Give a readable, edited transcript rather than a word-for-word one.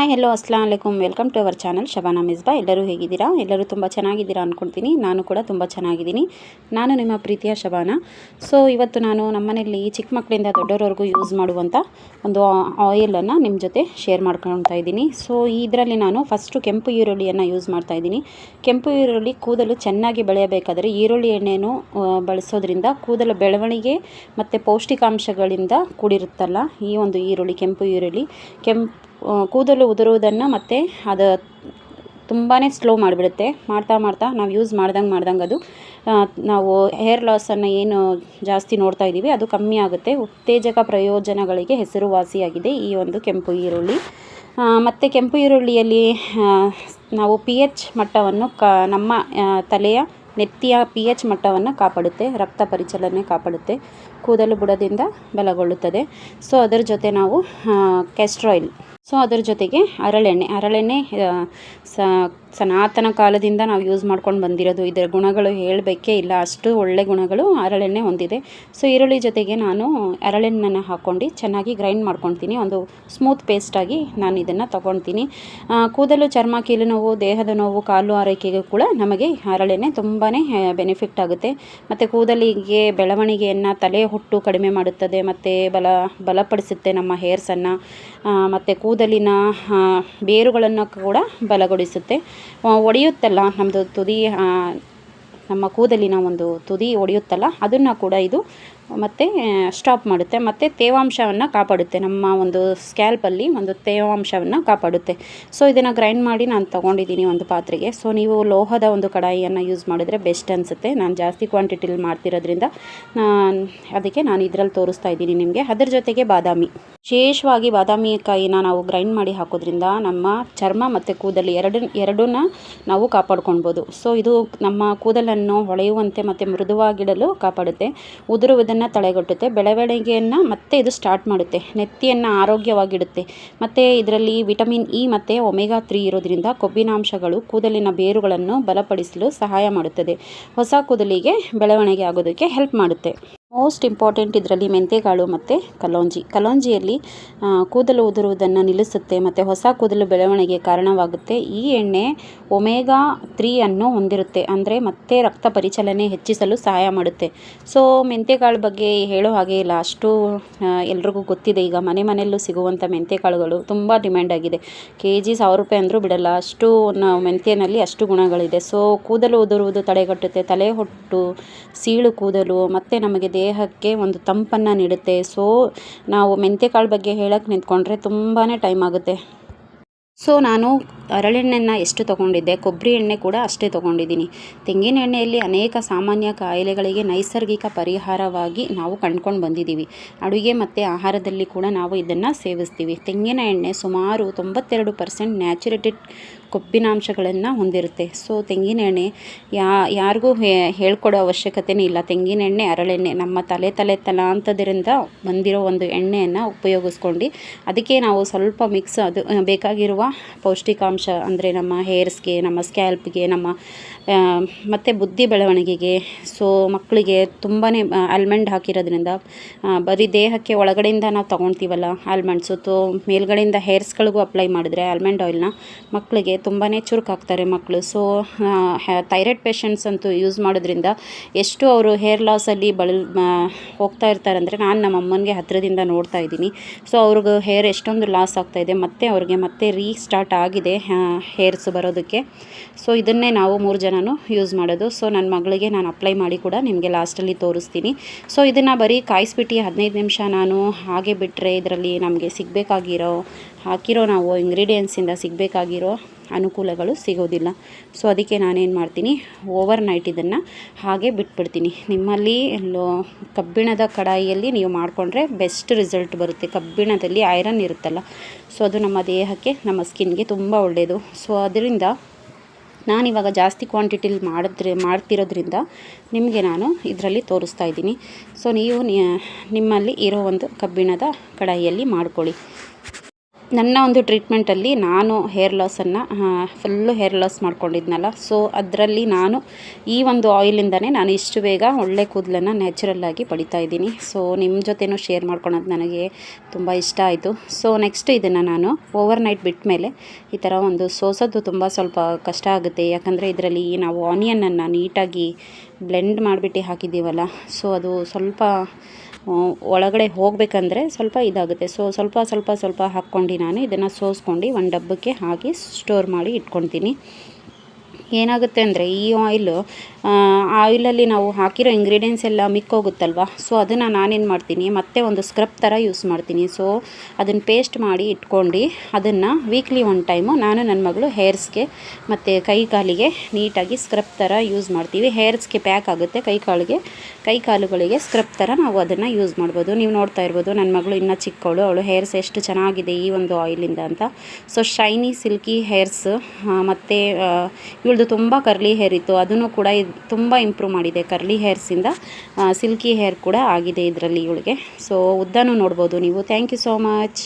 Hi hello ಅಸ್ಲಾಂ ವಲೈಕುಮ್, welcome to our channel Shabana Misba. ಎಲ್ಲರೂ ಹೇಗಿದ್ದೀರಾ? ಎಲ್ಲರೂ ತುಂಬ ಚೆನ್ನಾಗಿದ್ದೀರಾ ಅಂದ್ಕೊಳ್ತೀನಿ. ನಾನು ಕೂಡ ತುಂಬ ಚೆನ್ನಾಗಿದ್ದೀನಿ. ನಾನು ನಿಮ್ಮ ಪ್ರೀತಿಯ ಶಬಾನಾ. ಸೊ ಇವತ್ತು ನಾನು ನಮ್ಮನೆಯಲ್ಲಿ ಚಿಕ್ಕ ಮಕ್ಕಳಿಂದ ದೊಡ್ಡವರವರೆಗೂ ಯೂಸ್ ಮಾಡುವಂಥ ಒಂದು ಆಯಿಲನ್ನು ನಿಮ್ಮ ಜೊತೆ ಶೇರ್ ಮಾಡ್ಕೊಳ್ತಾ ಇದ್ದೀನಿ. ಸೊ ಇದರಲ್ಲಿ ನಾನು ಫಸ್ಟು ಕೆಂಪು ಈರುಳ್ಳಿಯನ್ನು ಯೂಸ್ ಮಾಡ್ತಾ ಇದ್ದೀನಿ. ಕೆಂಪು ಈರುಳ್ಳಿ ಕೂದಲು ಚೆನ್ನಾಗಿ ಬೆಳೆಯಬೇಕಾದರೆ ಈರುಳ್ಳಿ ಎಣ್ಣೆಯನ್ನು ಬಳಸೋದ್ರಿಂದ ಕೂದಲ ಬೆಳವಣಿಗೆ ಮತ್ತು ಪೌಷ್ಟಿಕಾಂಶಗಳಿಂದ ಕೂಡಿರುತ್ತಲ್ಲ ಈ ಒಂದು ಈರುಳ್ಳಿ, ಕೆಂಪು ಈರುಳ್ಳಿ ಕೂದಲು ಉದುರುವುದನ್ನು ಮತ್ತು ಅದು ತುಂಬಾ ಸ್ಲೋ ಮಾಡಿಬಿಡುತ್ತೆ. ಮಾಡ್ತಾ ನಾವು ಯೂಸ್ ಮಾಡ್ದಂಗೆ ಅದು ನಾವು ಹೇರ್ ಲಾಸನ್ನು ಏನು ಜಾಸ್ತಿ ನೋಡ್ತಾ ಇದ್ದೀವಿ ಅದು ಕಮ್ಮಿ ಆಗುತ್ತೆ. ಉತ್ತೇಜಕ ಪ್ರಯೋಜನಗಳಿಗೆ ಹೆಸರುವಾಸಿಯಾಗಿದೆ ಈ ಒಂದು ಕೆಂಪು ಈರುಳ್ಳಿ. ಮತ್ತು ಕೆಂಪು ಈರುಳ್ಳಿಯಲ್ಲಿ ನಾವು pH ಮಟ್ಟವನ್ನು ನಮ್ಮ ತಲೆಯ ನೆತ್ತಿಯ pH ಮಟ್ಟವನ್ನು ಕಾಪಾಡುತ್ತೆ, ರಕ್ತ ಪರಿಚಲನೆ ಕಾಪಾಡುತ್ತೆ, ಕೂದಲು ಬುಡದಿಂದ ಬಲಗೊಳ್ಳುತ್ತದೆ. ಸೊ ಅದರ ಜೊತೆ ನಾವು ಕ್ಯಾಸ್ಟರ್ ಆಯಿಲ್, ಸೊ ಅದರ ಜೊತೆಗೆ ಹರಳೆಣ್ಣೆ ಸನಾತನ ಕಾಲದಿಂದ ನಾವು ಯೂಸ್ ಮಾಡ್ಕೊಂಡು ಬಂದಿರೋದು. ಇದರ ಗುಣಗಳು ಹೇಳಬೇಕೇ ಇಲ್ಲ, ಅಷ್ಟು ಒಳ್ಳೆ ಗುಣಗಳು ಹರಳೆಣ್ಣೆ ಹೊಂದಿದೆ. ಸೊ ಈರುಳ್ಳಿ ಜೊತೆಗೆ ನಾನು ಹರಳೆಣ್ಣೆನ ಹಾಕ್ಕೊಂಡು ಚೆನ್ನಾಗಿ ಗ್ರೈಂಡ್ ಮಾಡ್ಕೊಳ್ತೀನಿ. ಒಂದು ಸ್ಮೂತ್ ಪೇಸ್ಟಾಗಿ ನಾನು ಇದನ್ನು ತೊಗೊಳ್ತೀನಿ. ಕೂದಲು, ಚರ್ಮ, ಕೀಲು ನೋವು, ದೇಹದ ನೋವು, ಕಾಲು ಆರೈಕೆಗೂ ಕೂಡ ನಮಗೆ ಹರಳೆಣ್ಣೆ ತುಂಬಾ ಬೆನಿಫಿಟ್ ಆಗುತ್ತೆ. ಮತ್ತು ಕೂದಲಿಗೆ ಬೆಳವಣಿಗೆಯನ್ನು, ತಲೆ ಹೊಟ್ಟು ಕಡಿಮೆ ಮಾಡುತ್ತದೆ ಮತ್ತು ಬಲಪಡಿಸುತ್ತೆ ನಮ್ಮ ಹೇರ್ಸನ್ನು. ಮತ್ತು ಕೂದಲಿನ ಬೇರುಗಳನ್ನು ಕೂಡ ಬಲಗೊಳಿಸುತ್ತೆ. ಒಡೆಯುತ್ತಲ್ಲ ನಮ್ಮದು ತುದಿ, ನಮ್ಮ ಕೂದಲಿನ ಒಂದು ತುದಿ ಒಡೆಯುತ್ತಲ್ಲ ಅದನ್ನು ಕೂಡ ಇದು ಮತ್ತು ಸ್ಟಾಪ್ ಮಾಡುತ್ತೆ. ಮತ್ತು ತೇವಾಂಶವನ್ನು ಕಾಪಾಡುತ್ತೆ, ನಮ್ಮ ಒಂದು ಸ್ಕ್ಯಾಲ್ಪಲ್ಲಿ ಒಂದು ತೇವಾಂಶವನ್ನು ಕಾಪಾಡುತ್ತೆ. ಸೊ ಇದನ್ನು ಗ್ರೈಂಡ್ ಮಾಡಿ ನಾನು ತೊಗೊಂಡಿದ್ದೀನಿ ಒಂದು ಪಾತ್ರೆಗೆ. ಸೊ ನೀವು ಲೋಹದ ಒಂದು ಕಡಾಯಿಯನ್ನು ಯೂಸ್ ಮಾಡಿದ್ರೆ ಬೆಸ್ಟ್ ಅನಿಸುತ್ತೆ. ನಾನು ಜಾಸ್ತಿ ಕ್ವಾಂಟಿಟಿಲಿ ಮಾಡ್ತಿರೋದ್ರಿಂದ ಅದಕ್ಕೆ ನಾನು ಇದರಲ್ಲಿ ತೋರಿಸ್ತಾ ಇದ್ದೀನಿ ನಿಮಗೆ. ಅದರ ಜೊತೆಗೆ ವಿಶೇಷವಾಗಿ ಬಾದಾಮಿ ಕಾಯಿನ ನಾವು ಗ್ರೈಂಡ್ ಮಾಡಿ ಹಾಕೋದ್ರಿಂದ ನಮ್ಮ ಚರ್ಮ ಮತ್ತು ಕೂದಲು ಎರಡನ್ನ ನಾವು ಕಾಪಾಡ್ಕೊಳ್ಬೋದು. ಸೊ ಇದು ನಮ್ಮ ಕೂದಲನ್ನು ಹೊಳೆಯುವಂತೆ ಮತ್ತು ಮೃದುವಾಗಿಡಲು ಕಾಪಾಡುತ್ತೆ, ಉದುರುವುದನ್ನು ತಡೆಗಟ್ಟುತ್ತೆ, ಬೆಳವಣಿಗೆಯನ್ನು ಮತ್ತೆ ಇದು ಸ್ಟಾರ್ಟ್ ಮಾಡುತ್ತೆ, ನೆತ್ತಿಯನ್ನು ಆರೋಗ್ಯವಾಗಿಡುತ್ತೆ. ಮತ್ತು ಇದರಲ್ಲಿ ವಿಟಮಿನ್ ಇ ಮತ್ತು ಒಮೆಗಾ 3 ಇರೋದ್ರಿಂದ ಕೊಬ್ಬಿನಾಂಶಗಳು ಕೂದಲಿನ ಬೇರುಗಳನ್ನು ಬಲಪಡಿಸಲು ಸಹಾಯ ಮಾಡುತ್ತದೆ, ಹೊಸ ಕೂದಲಿಗೆ ಬೆಳವಣಿಗೆ ಆಗೋದಕ್ಕೆ ಹೆಲ್ಪ್ ಮಾಡುತ್ತೆ. ಮೋಸ್ಟ್ ಇಂಪಾರ್ಟೆಂಟ್ ಇದರಲ್ಲಿ ಮೆಂತೆಕಾಳು ಮತ್ತು ಕಲೋಂಜಿಯಲ್ಲಿ ಕೂದಲು ಉದುರುವುದನ್ನು ನಿಲ್ಲಿಸುತ್ತೆ ಮತ್ತು ಹೊಸ ಕೂದಲು ಬೆಳವಣಿಗೆ ಕಾರಣವಾಗುತ್ತೆ. ಈ ಎಣ್ಣೆ ಒಮೆಗಾ 3 ಅನ್ನು ಹೊಂದಿರುತ್ತೆ, ಅಂದರೆ ಮತ್ತೆ ರಕ್ತ ಪರಿಚಲನೆ ಹೆಚ್ಚಿಸಲು ಸಹಾಯ ಮಾಡುತ್ತೆ. ಸೊ ಮೆಂತೆಕಾಳು ಬಗ್ಗೆ ಹೇಳೋ ಹಾಗೆ ಇಲ್ಲ, ಅಷ್ಟು ಎಲ್ರಿಗೂ ಗೊತ್ತಿದೆ. ಈಗ ಮನೆಯಲ್ಲೂ ಸಿಗುವಂಥ ಮೆಂತೆಕಾಳುಗಳು ತುಂಬ ಡಿಮ್ಯಾಂಡ್ ಆಗಿದೆ. kg 1000 ರೂಪಾಯಿ ಅಂದರೂ ಬಿಡಲ್ಲ, ಅಷ್ಟು ಮೆಂತ್ಯನಲ್ಲಿ ಅಷ್ಟು ಗುಣಗಳಿದೆ. ಸೊ ಕೂದಲು ಉದುರುವುದು ತಡೆಗಟ್ಟುತ್ತೆ, ತಲೆ ಹೊಟ್ಟು, ಸೀಳು ಕೂದಲು ಮತ್ತು ನಮಗೆ ದೇಹಕ್ಕೆ ಒಂದು ತಂಪನ್ನು ನೀಡುತ್ತೆ. ಸೊ ನಾವು ಮೆಂತೆಕಾಳು ಬಗ್ಗೆ ಹೇಳಕ್ಕೆ ನಿಂತ್ಕೊಂಡ್ರೆ ತುಂಬಾ ಟೈಮ್ ಆಗುತ್ತೆ. ಸೊ ನಾನು ಹರಳೆಣ್ಣೆನ ಎಷ್ಟು ತೊಗೊಂಡಿದ್ದೆ, ಕೊಬ್ಬರಿ ಎಣ್ಣೆ ಕೂಡ ಅಷ್ಟೇ ತೊಗೊಂಡಿದ್ದೀನಿ. ತೆಂಗಿನ ಎಣ್ಣೆಯಲ್ಲಿ ಅನೇಕ ಸಾಮಾನ್ಯ ಕಾಯಿಲೆಗಳಿಗೆ ನೈಸರ್ಗಿಕ ಪರಿಹಾರವಾಗಿ ನಾವು ಕಂಡುಕೊಂಡು ಬಂದಿದ್ದೀವಿ. ಅಡುಗೆ ಮತ್ತು ಆಹಾರದಲ್ಲಿ ಕೂಡ ನಾವು ಇದನ್ನು ಸೇವಿಸ್ತೀವಿ. ತೆಂಗಿನ ಎಣ್ಣೆ ಸುಮಾರು 92% ನ್ಯಾಚುರೇಟೆಡ್ ಕೊಬ್ಬಿನಾಂಶಗಳನ್ನು ಹೊಂದಿರುತ್ತೆ. ಸೊ ತೆಂಗಿನ ಎಣ್ಣೆ ಯಾರಿಗೂ ಹೇಳ್ಕೊಡೋ ಅವಶ್ಯಕತೆಯೇ ಇಲ್ಲ. ತೆಂಗಿನ ಎಣ್ಣೆ, ಹರಳೆಣ್ಣೆ ನಮ್ಮ ತಲಾಂತರದಿಂದ ಬಂದಿರೋ ಒಂದು ಎಣ್ಣೆಯನ್ನು ಉಪಯೋಗಿಸ್ಕೊಂಡು ಅದಕ್ಕೆ ನಾವು ಸ್ವಲ್ಪ ಮಿಕ್ಸ್, ಅದು ಬೇಕಾಗಿರುವ ಪೌಷ್ಟಿಕಾಂಶ ಅಂದರೆ ನಮ್ಮ ಹೇರ್ಸ್ಗೆ, ನಮ್ಮ ಸ್ಕ್ಯಾಲ್ಪ್ಗೆ, ನಮ್ಮ ಮತ್ತು ಬುದ್ಧಿ ಬೆಳವಣಿಗೆಗೆ. ಸೊ ಮಕ್ಕಳಿಗೆ ತುಂಬಾ ಆಲ್ಮಂಡ್ ಹಾಕಿರೋದ್ರಿಂದ ಬರೀ ದೇಹಕ್ಕೆ ಒಳಗಡೆಯಿಂದ ನಾವು ತೊಗೊಳ್ತೀವಲ್ಲ ಆಲ್ಮಂಡ್ಸು, ಮೇಲ್ಗಡೆಯಿಂದ ಹೇರ್ಸ್ಗಳಿಗೂ ಅಪ್ಲೈ ಮಾಡಿದ್ರೆ ಆಲ್ಮಂಡ್ ಆಯಿಲ್ನ ಮಕ್ಕಳಿಗೆ ತುಂಬಾ ಚುರುಕಾಗ್ತಾರೆ ಮಕ್ಕಳು. ಸೊ ಥೈರಾಯ್ಡ್ ಪೇಷಂಟ್ಸ್ ಅಂತೂ ಯೂಸ್ ಮಾಡೋದ್ರಿಂದ ಎಷ್ಟು ಅವರು ಹೇರ್ ಲಾಸಲ್ಲಿ ಹೋಗ್ತಾ ಇರ್ತಾರೆ ಅಂದರೆ, ನಾನು ನಮ್ಮ ಅಮ್ಮನಿಗೆ ಹತ್ತಿರದಿಂದ ನೋಡ್ತಾ ಇದ್ದೀನಿ. ಸೊ ಅವ್ರಿಗೆ ಹೇರ್ ಎಷ್ಟೊಂದು ಲಾಸ್ ಆಗ್ತಾಯಿದೆ, ಮತ್ತು ಅವ್ರಿಗೆ ಮತ್ತೆ ರೀಸ್ಟಾರ್ಟ್ ಆಗಿದೆ ಹೇರ್ಸ್ ಬರೋದಕ್ಕೆ. ಸೊ ಇದನ್ನೇ ನಾವು 3 ಜನನು ಯೂಸ್ ಮಾಡೋದು. ಸೊ ನನ್ನ ಮಗಳಿಗೆ ನಾನು ಅಪ್ಲೈ ಮಾಡಿ ಕೂಡ ನಿಮಗೆ ಲಾಸ್ಟಲ್ಲಿ ತೋರಿಸ್ತೀನಿ. ಸೊ ಇದನ್ನು ಬರೀ ಕಾಯಿಸ್ಬಿಟ್ಟು 15 ನಿಮಿಷ ನಾನು ಹಾಗೆ ಬಿಟ್ಟರೆ ಇದರಲ್ಲಿ ನಮಗೆ ಹಾಕಿರೋ ನಾವು ಇಂಗ್ರೀಡಿಯೆಂಟ್ಸಿಂದ ಸಿಗಬೇಕಾಗಿರೋ ಅನುಕೂಲಗಳು ಸಿಗೋದಿಲ್ಲ. ಸೊ ಅದಕ್ಕೆ ನಾನೇನು ಮಾಡ್ತೀನಿ, ಓವರ್ ನೈಟ್ ಇದನ್ನು ಹಾಗೆ ಬಿಟ್ಬಿಡ್ತೀನಿ. ನಿಮ್ಮಲ್ಲಿ ಕಬ್ಬಿಣದ ಕಡಾಯಿಯಲ್ಲಿ ನೀವು ಮಾಡಿಕೊಂಡ್ರೆ ಬೆಸ್ಟ್ ರಿಸಲ್ಟ್ ಬರುತ್ತೆ. ಕಬ್ಬಿಣದಲ್ಲಿ ಐರನ್ ಇರುತ್ತಲ್ಲ, ಸೊ ಅದು ನಮ್ಮ ದೇಹಕ್ಕೆ, ನಮ್ಮ ಸ್ಕಿನ್ಗೆ ತುಂಬ ಒಳ್ಳೆಯದು. ಸೊ ಅದರಿಂದ ನಾನಿವಾಗ ಜಾಸ್ತಿ ಕ್ವಾಂಟಿಟಿಲಿ ಮಾಡ್ತಿರೋದ್ರಿಂದ ನಿಮಗೆ ನಾನು ಇದರಲ್ಲಿ ತೋರಿಸ್ತಾ ಇದ್ದೀನಿ. ಸೊ ನೀವು ನಿಮ್ಮಲ್ಲಿ ಇರೋ ಒಂದು ಕಬ್ಬಿಣದ ಕಡಾಯಿಯಲ್ಲಿ ಮಾಡ್ಕೊಳ್ಳಿ. ನನ್ನ ಒಂದು ಟ್ರೀಟ್ಮೆಂಟಲ್ಲಿ ನಾನು ಹೇರ್ ಲಾಸನ್ನು ಫುಲ್ಲು ಹೇರ್ ಲಾಸ್ ಮಾಡ್ಕೊಂಡಿದ್ನಲ್ಲ, ಸೊ ಅದರಲ್ಲಿ ನಾನು ಈ ಒಂದು ಆಯಿಲಿಂದನೇ ನಾನು ಇಷ್ಟು ಬೇಗ ಒಳ್ಳೆ ಕೂದಲನ್ನು ನ್ಯಾಚುರಲ್ಲಾಗಿ ಪಡಿತಾ ಇದ್ದೀನಿ. ಸೊ ನಿಮ್ಮ ಜೊತೆನೂ ಶೇರ್ ಮಾಡ್ಕೊಳೋದು ನನಗೆ ತುಂಬ ಇಷ್ಟ ಆಯಿತು. ಸೊ ನೆಕ್ಸ್ಟ್ ಇದನ್ನು ನಾನು ಓವರ್ ನೈಟ್ ಬಿಟ್ಟ ಮೇಲೆ ಈ ಥರ ಒಂದು ಸೋಸೋದು ತುಂಬ ಸ್ವಲ್ಪ ಕಷ್ಟ ಆಗುತ್ತೆ, ಯಾಕಂದರೆ ಇದರಲ್ಲಿ ನಾವು ಆನಿಯನನ್ನು ನೀಟಾಗಿ ಬ್ಲೆಂಡ್ ಮಾಡಿಬಿಟ್ಟು ಹಾಕಿದ್ದೀವಲ್ಲ, ಸೊ ಅದು ಸ್ವಲ್ಪ ಒಳಗಡೆ ಹೋಗಬೇಕಂದ್ರೆ ಸ್ವಲ್ಪ ಇದಾಗುತ್ತೆ. ಸೊ ಸ್ವಲ್ಪ ಹಾಕ್ಕೊಂಡು ನಾನು ಇದನ್ನು ಸೋಸ್ಕೊಂಡು ಒಂದು ಡಬ್ಬಕ್ಕೆ ಹಾಕಿ ಸ್ಟೋರ್ ಮಾಡಿ ಇಟ್ಕೊಳ್ತೀನಿ. ಏನಾಗುತ್ತೆ ಅಂದರೆ ಈ ಆಯಿಲಲ್ಲಿ ನಾವು ಹಾಕಿರೋ ಇಂಗ್ರೀಡಿಯೆಂಟ್ಸ್ ಎಲ್ಲ ಮಿಕ್ಕೋಗುತ್ತಲ್ವ, ಸೊ ಅದನ್ನು ನಾನೇನು ಮಾಡ್ತೀನಿ, ಮತ್ತೆ ಒಂದು ಸ್ಕ್ರಬ್ ಥರ ಯೂಸ್ ಮಾಡ್ತೀನಿ. ಸೊ ಅದನ್ನು ಪೇಸ್ಟ್ ಮಾಡಿ ಇಟ್ಕೊಂಡು ಅದನ್ನು ವೀಕ್ಲಿ ಒನ್ ಟೈಮು ನಾನು ನನ್ನ ಮಗಳು ಹೇರ್ಸ್ಗೆ ಮತ್ತು ಕೈ ಕಾಲಿಗೆ ನೀಟಾಗಿ ಸ್ಕ್ರಬ್ ಥರ ಯೂಸ್ ಮಾಡ್ತೀವಿ. ಹೇರ್ಸ್ಗೆ ಪ್ಯಾಕ್ ಆಗುತ್ತೆ, ಕೈ ಕಾಲುಗಳಿಗೆ ಸ್ಕ್ರಬ್ ಥರ ನಾವು ಅದನ್ನು ಯೂಸ್ ಮಾಡ್ಬೋದು. ನೀವು ನೋಡ್ತಾ ಇರ್ಬೋದು ನನ್ನ ಮಗಳು ಇನ್ನೂ ಚಿಕ್ಕವಳು, ಅವಳು ಹೇರ್ಸ್ ಎಷ್ಟು ಚೆನ್ನಾಗಿದೆ ಈ ಒಂದು ಆಯಿಲಿಂದ ಅಂತ. ಸೊ ಶೈನಿ ಸಿಲ್ಕಿ ಹೇರ್ಸ್, ಮತ್ತು ಇವಳದು ತುಂಬ ಕರ್ಲಿ ಹೇರ್ ಇತ್ತು, ಅದನ್ನು ಕೂಡ ತುಂಬ ಇಂಪ್ರೂವ್ ಮಾಡಿದೆ. ಕರ್ಲಿ ಹೇರ್ಸಿಂದ ಸಿಲ್ಕಿ ಹೇರ್ ಕೂಡ ಆಗಿದೆ ಇದರಲ್ಲಿ ಇವಳಿಗೆ. ಸೊ ಉದ್ದನೂ ನೋಡ್ಬೋದು ನೀವು. Thank you so much.